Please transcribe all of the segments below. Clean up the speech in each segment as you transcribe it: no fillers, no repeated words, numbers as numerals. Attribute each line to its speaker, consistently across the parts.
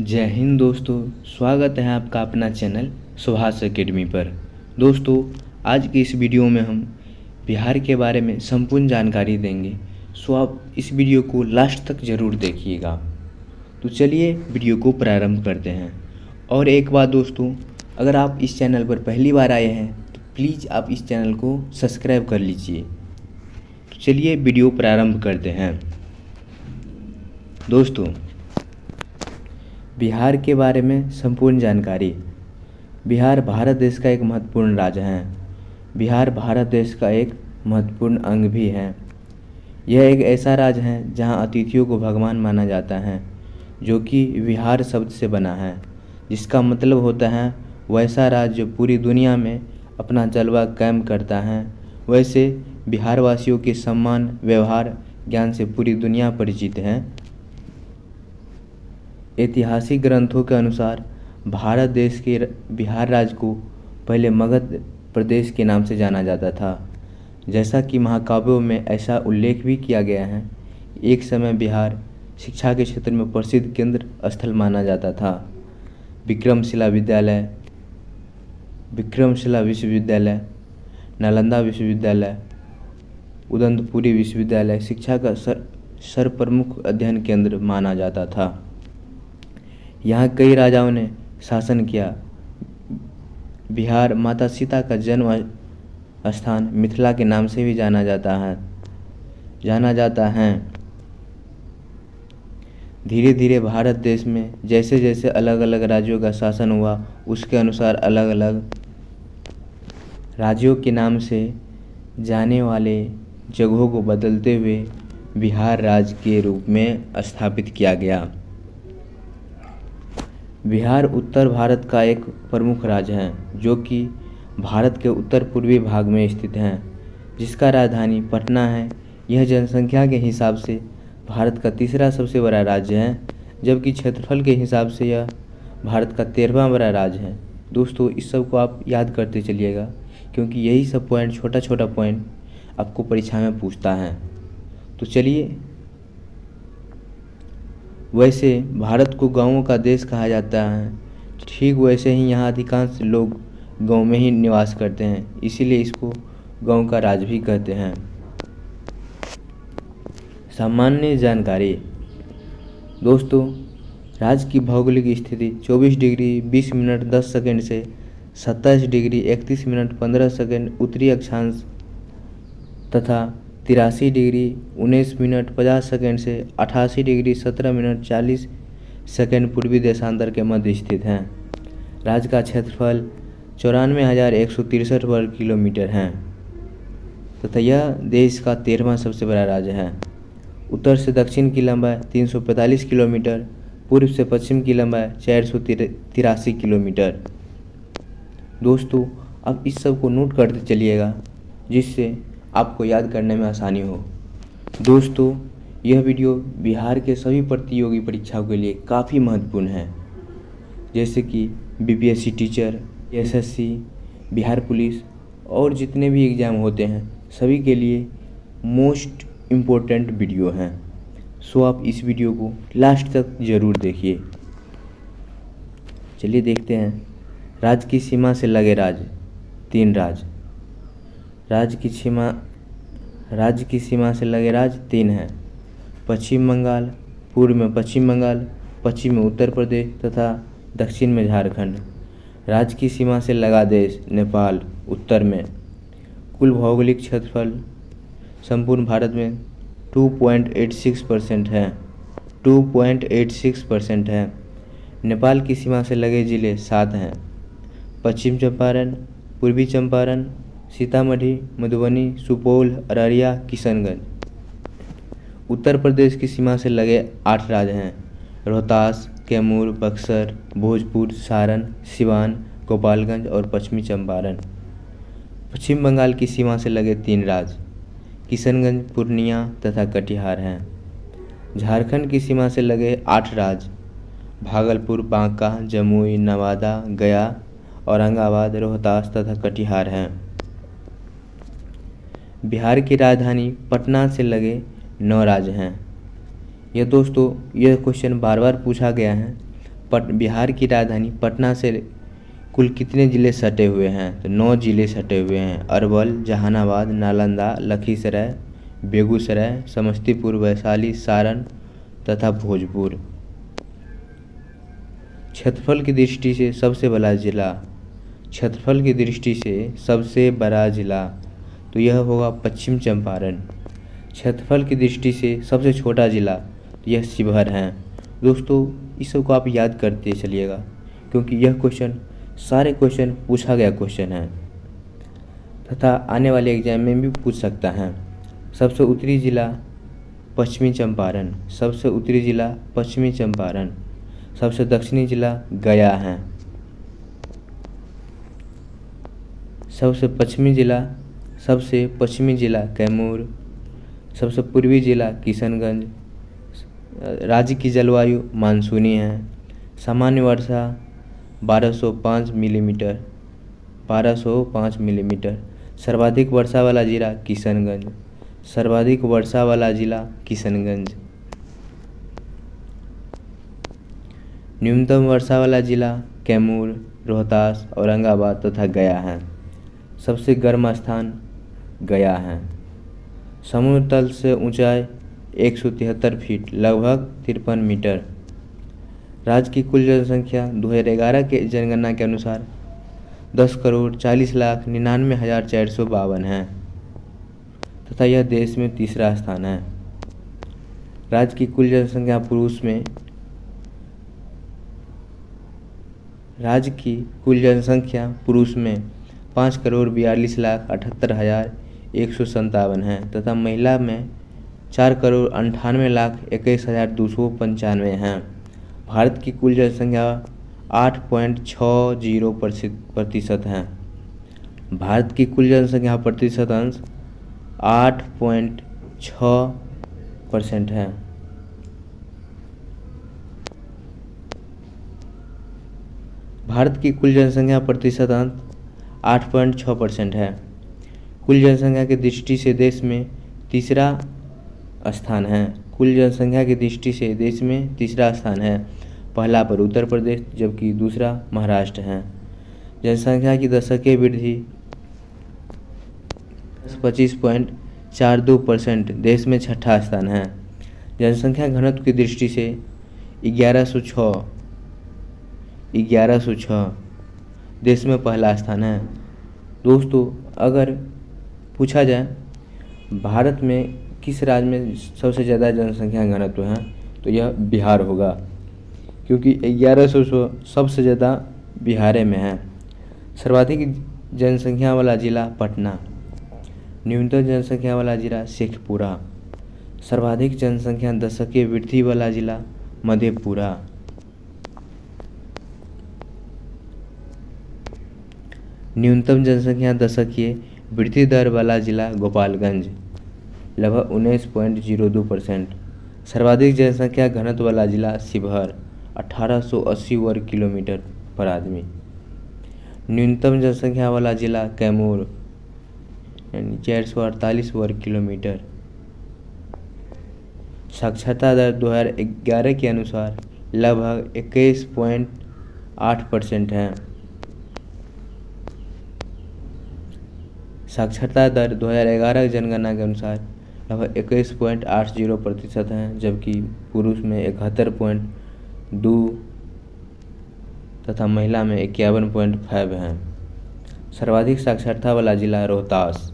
Speaker 1: जय हिंद दोस्तों। स्वागत है आपका अपना चैनल सुभाष एकेडमी पर। दोस्तों, आज की इस वीडियो में हम बिहार के बारे में संपूर्ण जानकारी देंगे, सो आप इस वीडियो को लास्ट तक ज़रूर देखिएगा। तो चलिए वीडियो को प्रारंभ करते हैं। और एक बात दोस्तों, अगर आप इस चैनल पर पहली बार आए हैं तो प्लीज़ आप इस चैनल को सब्सक्राइब कर लीजिए। तो चलिए वीडियो प्रारंभ करते हैं। दोस्तों, बिहार के बारे में संपूर्ण जानकारी। बिहार भारत देश का एक महत्वपूर्ण राज्य है। बिहार भारत देश का एक महत्वपूर्ण अंग भी है। यह एक ऐसा राज्य है जहां अतिथियों को भगवान माना जाता है, जो कि विहार शब्द से बना है, जिसका मतलब होता है वैसा राज्य जो पूरी दुनिया में अपना जलवा कायम करता है। वैसे बिहार वासियों के सम्मान, व्यवहार, ज्ञान से पूरी दुनिया परिचित है। ऐतिहासिक ग्रंथों के अनुसार भारत देश के बिहार राज्य को पहले मगध प्रदेश के नाम से जाना जाता था। जैसा कि महाकाव्यों में ऐसा उल्लेख भी किया गया है, एक समय बिहार शिक्षा के क्षेत्र में प्रसिद्ध केंद्र स्थल माना जाता था। विक्रमशिला विश्वविद्यालय, नालंदा विश्वविद्यालय, उदंतपुरी विश्वविद्यालय शिक्षा का सर्वप्रमुख अध्ययन केंद्र माना जाता था। यहाँ कई राजाओं ने शासन किया। बिहार माता सीता का जन्म स्थान मिथिला के नाम से भी जाना जाता है। धीरे धीरे भारत देश में जैसे जैसे अलग अलग राज्यों का शासन हुआ, उसके अनुसार अलग अलग राज्यों के नाम से जाने वाले जगहों को बदलते हुए बिहार राज्य के रूप में स्थापित किया गया। बिहार उत्तर भारत का एक प्रमुख राज्य है, जो कि भारत के उत्तर पूर्वी भाग में स्थित है, जिसका राजधानी पटना है। यह जनसंख्या के हिसाब से भारत का तीसरा सबसे बड़ा राज्य है, जबकि क्षेत्रफल के हिसाब से यह भारत का 13वां बड़ा राज्य है। दोस्तों, इस सब को आप याद करते चलिएगा, क्योंकि यही सब पॉइंट, छोटा छोटा पॉइंट आपको परीक्षा में पूछता है। तो चलिए, वैसे भारत को गाँवों का देश कहा जाता है, ठीक वैसे ही यहाँ अधिकांश लोग गाँव में ही निवास करते हैं, इसीलिए इसको गाँव का राज्य भी कहते हैं। सामान्य जानकारी। दोस्तों, राज्य की भौगोलिक स्थिति 24 डिग्री 20 मिनट 10 सेकंड से 27 डिग्री 31 मिनट 15 सेकंड उत्तरी अक्षांश तथा 83 डिग्री 19 मिनट 50 सेकंड से 88 डिग्री 17 मिनट 40 सेकंड पूर्वी देशांतर के मध्य स्थित हैं। राज्य का क्षेत्रफल 94,163 वर्ग किलोमीटर है तथा यह देश का 13वां सबसे बड़ा राज्य है। उत्तर से दक्षिण की लंबाई 345 किलोमीटर, पूर्व से पश्चिम की लंबाई 483 किलोमीटर। दोस्तों, अब इस सब को नोट करते चलिएगा, जिससे आपको याद करने में आसानी हो। दोस्तों, यह वीडियो बिहार के सभी प्रतियोगी परीक्षाओं के लिए काफ़ी महत्वपूर्ण है, जैसे कि BPSC teacher, SSC, Bihar police और जितने भी एग्ज़ाम होते हैं, सभी के लिए मोस्ट इम्पोर्टेंट वीडियो हैं। सो आप इस वीडियो को लास्ट तक ज़रूर देखिए। चलिए देखते हैं। राज्य की सीमा से लगे राज्य। 3 राज्य। राज्य की सीमा से लगे राज्य 3 हैं। पश्चिम बंगाल, पूर्व में पश्चिम बंगाल, पश्चिम में उत्तर प्रदेश तथा दक्षिण में झारखंड। राज्य की सीमा से लगा देश नेपाल, उत्तर में। कुल भौगोलिक क्षेत्रफल संपूर्ण भारत में 2.86% है। 2.86% है। नेपाल की सीमा से लगे जिले 7 हैं। पश्चिम चंपारण, पूर्वी चंपारण, सीतामढ़ी, मधुबनी, सुपौल, अररिया, किशनगंज। उत्तर प्रदेश की सीमा से लगे 8 राज्य हैं। रोहतास, कैमूर, बक्सर, भोजपुर, सारण, सिवान, गोपालगंज और पश्चिमी चंपारण। पश्चिम बंगाल की सीमा से लगे 3 राज्य, किशनगंज, पूर्णिया तथा कटिहार हैं। झारखंड की सीमा से लगे 8 राज्य, भागलपुर, बांका, जमुई, नवादा, गया, औरंगाबाद, रोहतास तथा कटिहार हैं। बिहार की राजधानी पटना से लगे 9 राज्य हैं। यह दोस्तों, यह क्वेश्चन बार बार पूछा गया है। बिहार की राजधानी पटना से कुल कितने ज़िले सटे हुए हैं? तो 9 ज़िले सटे हुए हैं। अरवल, जहानाबाद, नालंदा, लखीसराय, बेगूसराय, समस्तीपुर, वैशाली, सारण तथा भोजपुर। क्षेत्रफल की दृष्टि से सबसे बड़ा जिला, क्षेत्रफल की दृष्टि से सबसे बड़ा जिला तो यह होगा पश्चिम चंपारण। क्षेत्रफल की दृष्टि से सबसे छोटा जिला तो यह शिवहर है। दोस्तों इस सब को आप याद करते चलिएगा, क्योंकि यह क्वेश्चन सारे क्वेश्चन पूछा गया क्वेश्चन है तथा आने वाले एग्जाम में भी पूछ सकता है। सबसे उत्तरी जिला पश्चिमी चंपारण, सबसे उत्तरी जिला पश्चिमी चंपारण, सबसे दक्षिणी जिला गया है, सबसे पश्चिमी जिला कैमूर, सबसे पूर्वी जिला किशनगंज। राज्य की जलवायु मानसूनी है। सामान्य वर्षा 1205 मिलीमीटर। सर्वाधिक वर्षा वाला जिला किशनगंज, सर्वाधिक वर्षा वाला जिला किशनगंज। न्यूनतम वर्षा वाला जिला कैमूर, रोहतास, औरंगाबाद तथा गया है। सबसे गर्म स्थान गया है। समुद्र तल से ऊंचाई 173 फीट लगभग 53 मीटर। राज्य की कुल जनसंख्या 2011 के जनगणना के अनुसार 10,40,99,452 है तथा यह देश में तीसरा स्थान है। राज्य की कुल जनसंख्या पुरुष में 5,42,78,157 है तथा महिला में 4,98,21,295 हैं। भारत की कुल जनसंख्या 8.60% है। भारत की कुल जनसंख्या प्रतिशत अंश 8.6% है। भारत की कुल जनसंख्या प्रतिशत अंश 8.6% है। कुल जनसंख्या की दृष्टि से देश में तीसरा स्थान है। कुल जनसंख्या की दृष्टि से देश में तीसरा स्थान है। पहला पर उत्तर प्रदेश जबकि दूसरा महाराष्ट्र है। जनसंख्या की दशकीय वृद्धि 25.42% देश में छठा स्थान है। जनसंख्या घनत्व की दृष्टि से 1106 देश में पहला स्थान है। दोस्तों अगर पूछा जाए भारत में किस राज्य में सबसे ज़्यादा जनसंख्या घनत्व है तो यह बिहार होगा, क्योंकि 1106 सबसे ज़्यादा बिहार में है। सर्वाधिक जनसंख्या वाला जिला पटना, न्यूनतम जनसंख्या वाला जिला शेखपुरा, सर्वाधिक जनसंख्या दशकीय वृद्धि वाला जिला मधेपुरा, न्यूनतम जनसंख्या दशकीय वृद्धि दर वाला जिला गोपालगंज लगभग 19.02%, सर्वाधिक जनसंख्या घनत्व वाला जिला शिवहर 1880 वर्ग किलोमीटर पर आदमी, न्यूनतम जनसंख्या वाला जिला कैमूर 448 वर्ग किलोमीटर। साक्षरता दर 2011 के अनुसार लगभग 21.8% है। साक्षरता दर 2011 जनगणना के अनुसार लगभग 21.80% है, जबकि पुरुष में 71.2 तथा महिला में 51.5 है। सर्वाधिक साक्षरता वाला जिला रोहतास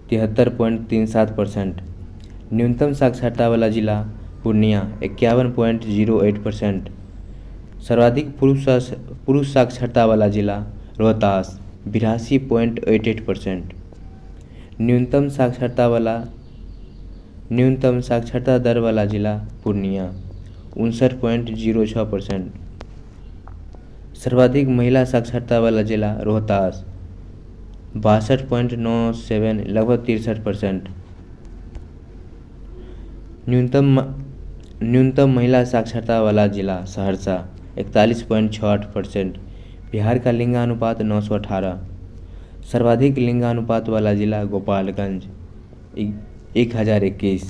Speaker 1: 73.37%, न्यूनतम साक्षरता वाला जिला पूर्णिया 51.08%, सर्वाधिक पुरुष साक्षरता वाला जिला रोहतास 82.88%, न्यूनतम साक्षरता दर वाला जिला पूर्णिया 59.06%, सर्वाधिक महिला साक्षरता वाला जिला रोहतास 62.97 लगभग 63%, न्यूनतम महिला साक्षरता वाला जिला सहरसा 41.68%। बिहार का लिंगानुपात 918, सर्वाधिक लिंगानुपात वाला जिला गोपालगंज 1021,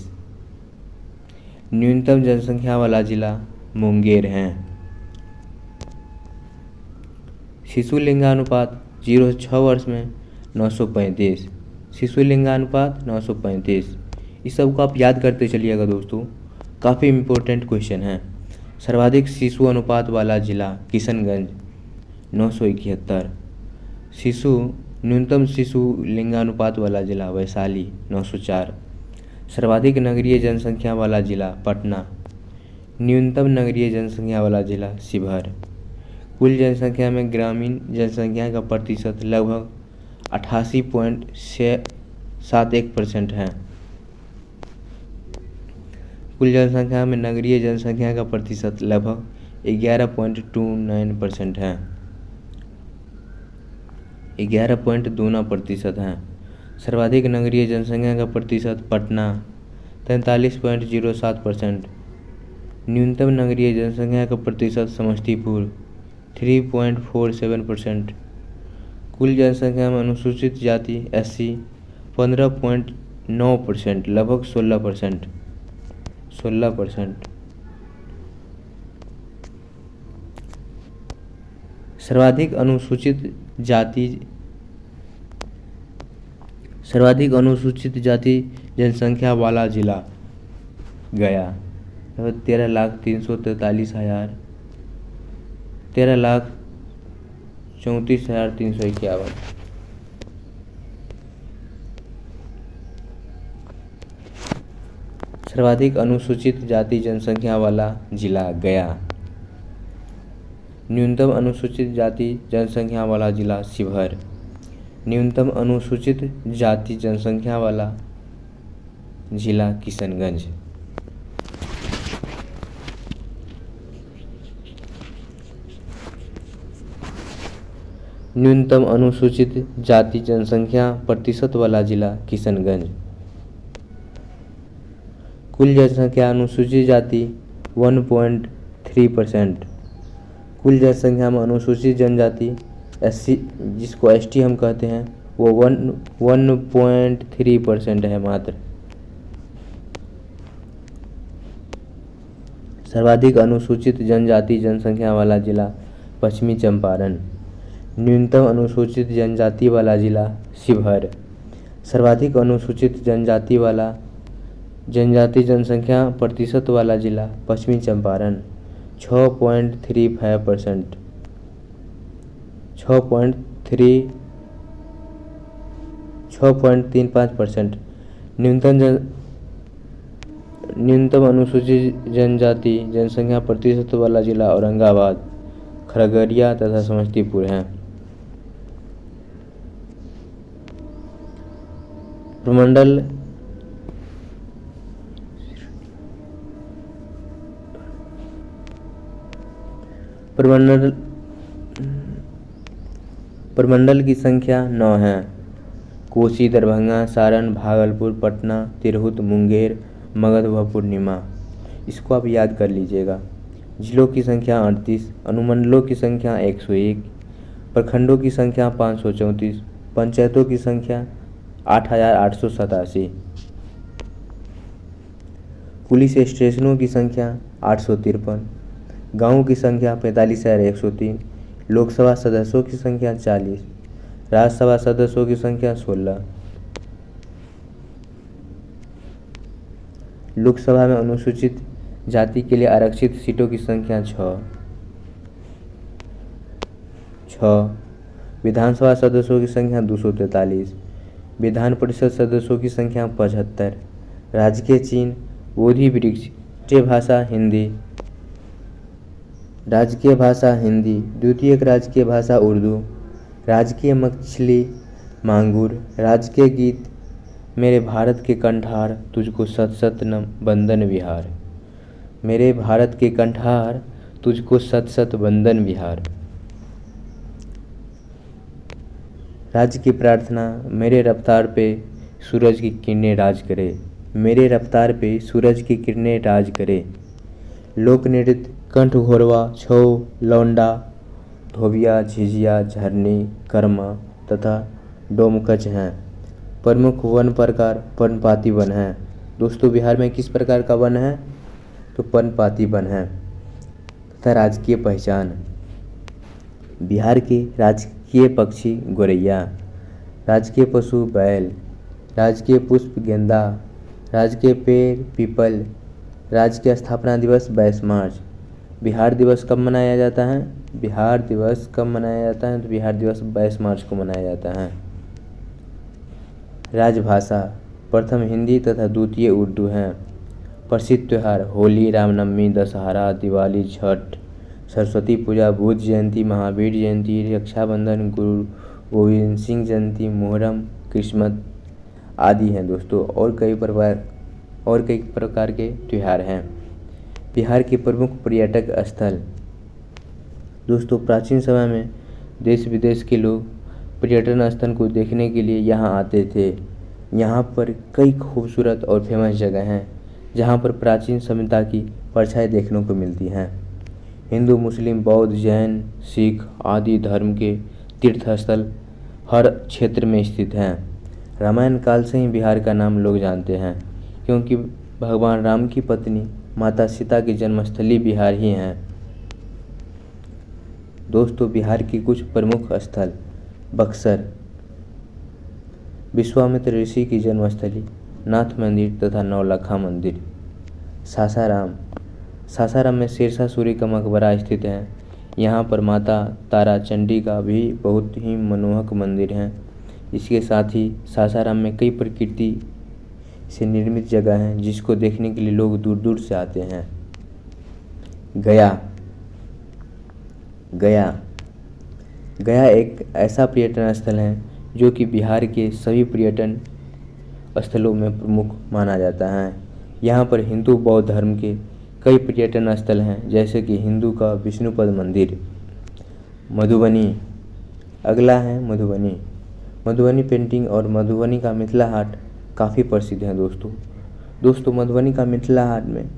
Speaker 1: न्यूनतम जनसंख्या वाला जिला मुंगेर है शिशु लिंगानुपात 0 से 6 वर्ष में 935। शिशु लिंगानुपात 935। इस सब को आप याद करते चलिएगा दोस्तों, काफ़ी इम्पोर्टेंट क्वेश्चन है। सर्वाधिक शिशु अनुपात वाला जिला किशनगंज 971। न्यूनतम शिशु लिंगानुपात वाला जिला वैशाली 904। सर्वाधिक नगरीय जनसंख्या वाला जिला पटना। न्यूनतम नगरीय जनसंख्या वाला जिला शिवहर। कुल जनसंख्या में ग्रामीण जनसंख्या का प्रतिशत लगभग 88.71% है। कुल जनसंख्या में नगरीय जनसंख्या का प्रतिशत लगभग 11.29% है। 11.29% है। सर्वाधिक नगरीय जनसंख्या का प्रतिशत पटना 43.07%। न्यूनतम नगरीय जनसंख्या का प्रतिशत समस्तीपुर 3.47%। कुल जनसंख्या में अनुसूचित जाति SC 15.9%, लगभग 16%। सर्वाधिक अनुसूचित जाति जनसंख्या वाला जिला गया 13,34,351। 13,34,351। सर्वाधिक अनुसूचित जाति जनसंख्या वाला जिला गया। न्यूनतम अनुसूचित जाति जनसंख्या वाला जिला शिवहर। न्यूनतम अनुसूचित जाति जनसंख्या वाला जिला किशनगंज। न्यूनतम अनुसूचित जाति जनसंख्या प्रतिशत वाला जिला किशनगंज। कुल जनसंख्या अनुसूचित जाति 1.3%। कुल जनसंख्या में अनुसूचित जनजाति SC, जिसको ST हम कहते हैं, वो 1.3% है मात्र। सर्वाधिक अनुसूचित जनजाति जनसंख्या वाला जिला पश्चिमी चंपारण। न्यूनतम अनुसूचित जनजाति वाला जिला शिवहर। सर्वाधिक अनुसूचित जनजाति जनसंख्या प्रतिशत वाला जिला पश्चिमी चंपारण 6.35%। 6.35%। न्यूनतम अनुसूचित जनजाति जनसंख्या प्रतिशत वाला जिला औरंगाबाद, खगड़िया तथा समस्तीपुर है। प्रमंडल की संख्या 9 है। कोसी, दरभंगा, सारण, भागलपुर, पटना, तिरहुत, मुंगेर, मगध व पूर्णिमा। इसको आप याद कर लीजिएगा। जिलों की संख्या 38, अनुमंडलों की संख्या 101, प्रखंडों की संख्या 534, पंचायतों की संख्या 8,887, पुलिस स्टेशनों की संख्या 853, गाँवों की संख्या 45,103, लोकसभा सदस्यों की संख्या 40, राज्यसभा सदस्यों की संख्या 16। लोकसभा में अनुसूचित जाति के लिए आरक्षित सीटों की संख्या 6। विधानसभा सदस्यों की संख्या 243, विधान परिषद सदस्यों की संख्या 75। राजकीय चिन्ह बोधि वृक्ष। राजकीय भाषा हिंदी। द्वितीयक राजकीय भाषा उर्दू। राजकीय मछली मांगुर। राजकीय गीत मेरे भारत के कंठार तुझको सत सत बंदन विहार। मेरे भारत के कंठार तुझको सत सत बंदन विहार। राज्य की प्रार्थना मेरे रफ्तार पे सूरज की किरणें राज करे। मेरे रफ्तार पे सूरज की किरणें राज करे। लोक नृत्य कंठ घोरवा, छऊ, लौंडा, धोबिया, झिझिया, झरनी, कर्मा तथा डोमकच हैं। प्रमुख वन प्रकार पर्णपाती वन है। दोस्तों बिहार में किस प्रकार का वन है? तो पर्णपाती वन है। तथा राजकीय पहचान बिहार के राजकीय पक्षी गोरैया, राजकीय पशु बैल, राजकीय पुष्प गेंदा, राजकीय पेड़ पीपल, राज्य की स्थापना दिवस 22 मार्च। बिहार दिवस कब मनाया जाता है? बिहार दिवस कब मनाया जाता है? तो बिहार दिवस 22 मार्च को मनाया जाता है। राजभाषा प्रथम हिंदी तथा द्वितीय उर्दू है। प्रसिद्ध त्यौहार होली, रामनवमी, दशहरा, दिवाली, छठ, सरस्वती पूजा, बुद्ध जयंती, महावीर जयंती, रक्षाबंधन, गुरु गोविंद सिंह जयंती, मुहर्रम, क्रिसमस आदि हैं दोस्तों। और कई प्रकार के त्यौहार हैं। बिहार के प्रमुख पर्यटक स्थल दोस्तों, प्राचीन समय में देश विदेश के लोग पर्यटन स्थल को देखने के लिए यहाँ आते थे। यहाँ पर कई खूबसूरत और फेमस जगह हैं जहाँ पर प्राचीन सभ्यता की परछाई देखने को मिलती हैं। हिंदू, मुस्लिम, बौद्ध, जैन, सिख आदि धर्म के तीर्थ स्थल हर क्षेत्र में स्थित हैं। रामायण काल से ही बिहार का नाम लोग जानते हैं, क्योंकि भगवान राम की पत्नी माता सीता की जन्मस्थली बिहार ही हैं। दोस्तों, बिहार की कुछ प्रमुख स्थल बक्सर, विश्वामित्र ऋषि की जन्मस्थली, नाथ मंदिर तथा नौलखा मंदिर। सासाराम में शेरशाह सूरी का मकबरा स्थित है। यहाँ पर माता तारा चंडी का भी बहुत ही मनमोहक मंदिर है। इसके साथ ही सासाराम में कई प्रकृति से निर्मित जगह हैं जिसको देखने के लिए लोग दूर दूर से आते हैं। गया एक ऐसा पर्यटन स्थल है जो कि बिहार के सभी पर्यटन स्थलों में प्रमुख माना जाता है। यहाँ पर हिंदू बौद्ध धर्म के कई पर्यटन स्थल हैं, जैसे कि हिंदू का विष्णुपद मंदिर। मधुबनी अगला है मधुबनी पेंटिंग और मधुबनी का मिथिला हाट काफ़ी प्रसिद्ध है दोस्तों। मधुबनी का मिथिला हाट में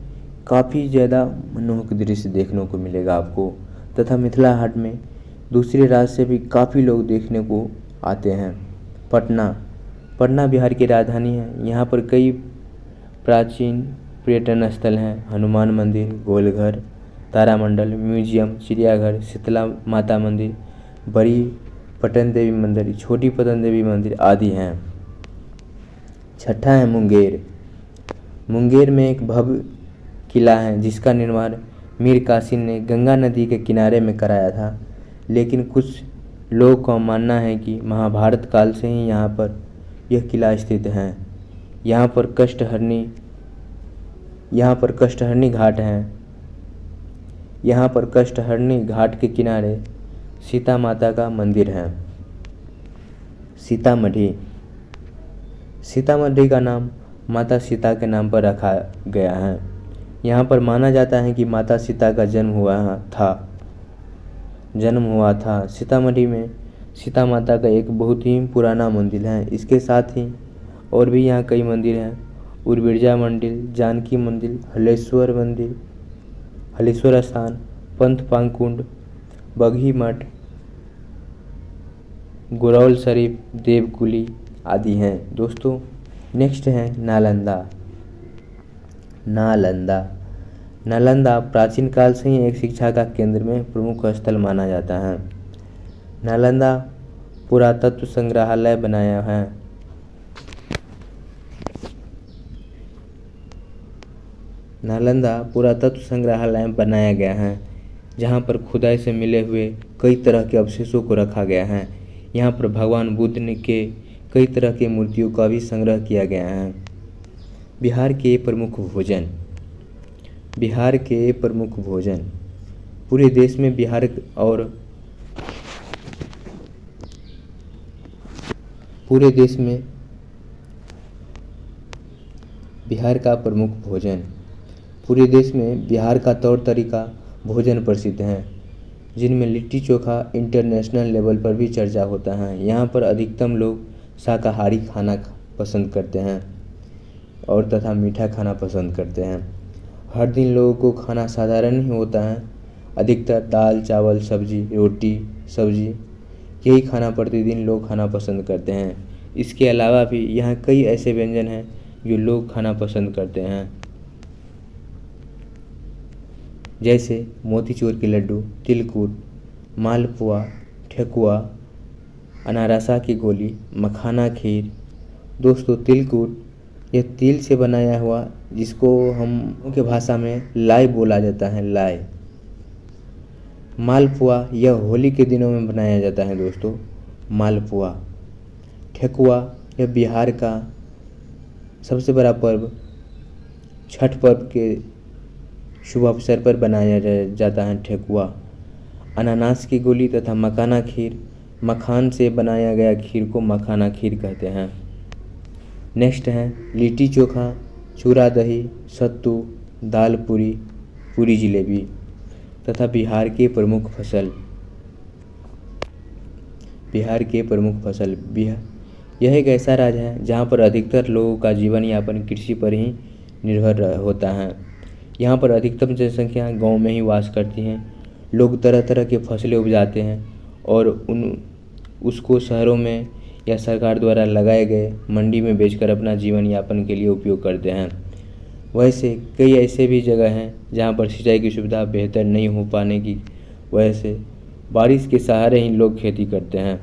Speaker 1: काफ़ी ज़्यादा मनमोहक दृश्य देखने को मिलेगा आपको, तथा मिथिला हाट में दूसरे राज्य से भी काफ़ी लोग देखने को आते हैं। पटना बिहार की राजधानी है। यहाँ पर कई प्राचीन पर्यटन स्थल हैं। हनुमान मंदिर, गोलघर, तारामंडल, म्यूजियम, चिड़ियाघर, शीतला माता मंदिर, बड़ी पटन देवी मंदिर, छोटी पटन देवी मंदिर आदि हैं। छठा है मुंगेर में एक भव्य किला है जिसका निर्माण मीर कासिम ने गंगा नदी के किनारे में कराया था। लेकिन कुछ लोगों का मानना है कि महाभारत काल से ही यहाँ पर यह किला स्थित है। यहाँ पर कष्टहरणी घाट है। यहाँ पर कष्टहरणी घाट के किनारे सीता माता का मंदिर है। सीतामढ़ी का नाम माता सीता के नाम पर रखा गया है। यहाँ पर माना जाता है कि माता सीता का जन्म हुआ था। सीतामढ़ी में सीता माता का एक बहुत ही पुराना मंदिर है। इसके साथ ही और भी यहाँ कई मंदिर हैं। उर्बिरजा मंदिर, जानकी मंदिर, हलेश्वर स्थान, पंथ पांकुंड, बगही मठ, गुरौल शरीफ, देवकुली आदि हैं दोस्तों। नेक्स्ट है नालंदा प्राचीन काल से ही एक शिक्षा का केंद्र में प्रमुख स्थल माना जाता है। नालंदा पुरातत्व संग्रहालय बनाया है। नालंदा पुरातत्व संग्रहालय बनाया गया है, जहाँ पर खुदाई से मिले हुए कई तरह के अवशेषों को रखा गया है। यहाँ पर भगवान बुद्ध के कई तरह की मूर्तियों का भी संग्रह किया गया है। बिहार के प्रमुख भोजन पूरे देश में बिहार का तौर तरीका भोजन प्रसिद्ध है, जिनमें लिट्टी चोखा इंटरनेशनल लेवल पर भी चर्चा होता है। यहाँ पर अधिकतम लोग शाकाहारी खाना पसंद करते हैं और तथा मीठा खाना पसंद करते हैं। हर दिन लोगों को खाना साधारण ही होता है। अधिकतर दाल चावल सब्जी रोटी सब्जी यही खाना प्रतिदिन लोग खाना पसंद करते हैं। इसके अलावा भी यहाँ कई ऐसे व्यंजन हैं जो लोग खाना पसंद करते हैं, जैसे मोतीचूर के लड्डू, तिलकुट, मालपुआ, ठेकुआ, अनारसा की गोली, मखाना खीर। दोस्तों तिलकुट, यह तिल से बनाया हुआ जिसको हम के भाषा में लाई बोला जाता है, लाई। मालपुआ, यह होली के दिनों में बनाया जाता है दोस्तों, मालपुआ। ठेकुआ, यह बिहार का सबसे बड़ा पर्व छठ पर्व के शुभ अवसर पर बनाया जाता है ठेकुआ। अनानास की गोली तथा मखाना खीर, मखान से बनाया गया खीर को मखाना खीर कहते हैं। नेक्स्ट है लिट्टी चोखा, चूड़ा दही, सत्तू, दाल पूरी, पूरी जलेबी तथा बिहार के प्रमुख फसल। बिहार के प्रमुख फसल यह एक ऐसा राज्य है जहाँ पर अधिकतर लोगों का जीवन यापन कृषि पर ही निर्भर होता है। यहाँ पर अधिकतम जनसंख्या गांव में ही वास करती हैं। लोग तरह तरह के फसलें उपजाते हैं और उसको शहरों में या सरकार द्वारा लगाए गए मंडी में बेचकर अपना जीवन यापन के लिए उपयोग करते हैं। वैसे कई ऐसे भी जगह हैं जहाँ पर सिंचाई की सुविधा बेहतर नहीं हो पाने की वजह से बारिश के सहारे ही लोग खेती करते हैं,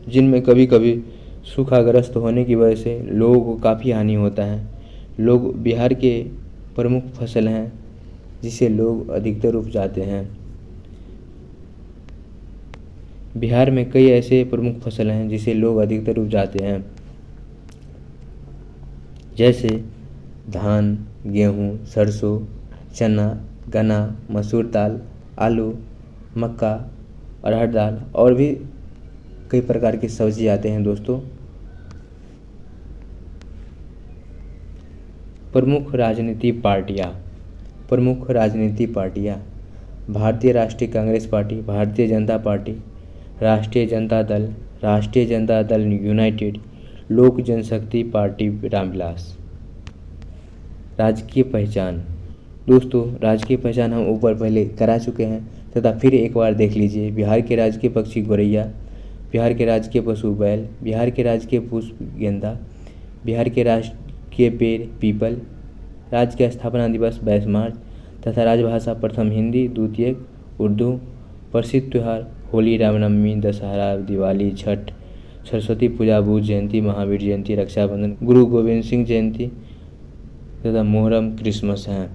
Speaker 1: जिनमें कभी कभी सूखाग्रस्त होने की वजह से लोगों को काफ़ी हानि होता है। लोग बिहार के प्रमुख फसल हैं जिसे लोग अधिकतर उपजाते हैं। बिहार में कई ऐसे प्रमुख फसल हैं जिसे लोग अधिकतर उपजाते हैं, जैसे धान, गेहूँ, सरसों, चना, गन्ना, मसूर दाल, आलू, मक्का, अरहर दाल और भी कई प्रकार की सब्जी आते हैं दोस्तों। प्रमुख राजनीतिक पार्टियाँ भारतीय राष्ट्रीय कांग्रेस पार्टी, भारतीय जनता पार्टी, राष्ट्रीय जनता दल यूनाइटेड, लोक जनशक्ति पार्टी रामविलास। राजकीय पहचान दोस्तों, राजकीय पहचान हम ऊपर पहले करा चुके हैं तथा फिर एक बार देख लीजिए। बिहार के राजकीय पक्षी गोरैया, बिहार के राजकीय पशु बैल, बिहार के राजकीय पुष्प गेंदा, बिहार के राजकीय पेड़ पीपल, राज्य का स्थापना दिवस 22 मार्च तथा राजभाषा प्रथम हिंदी, द्वितीयक उर्दू। प्रसिद्ध त्यौहार होली, रामनवमी, दशहरा, दिवाली, छठ, सरस्वती पूजा, बुद्ध जयंती, महावीर जयंती, रक्षाबंधन, गुरु गोविंद सिंह जयंती तथा मोहर्रम, क्रिसमस हैं।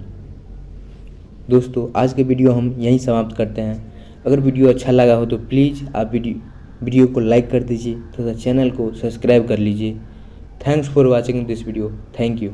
Speaker 1: दोस्तों आज के वीडियो हम यहीं समाप्त करते हैं। अगर वीडियो अच्छा लगा हो तो प्लीज़ आप वीडियो को लाइक कर दीजिए तथा चैनल को सब्सक्राइब कर लीजिए। Thanks for watching this video. Thank you.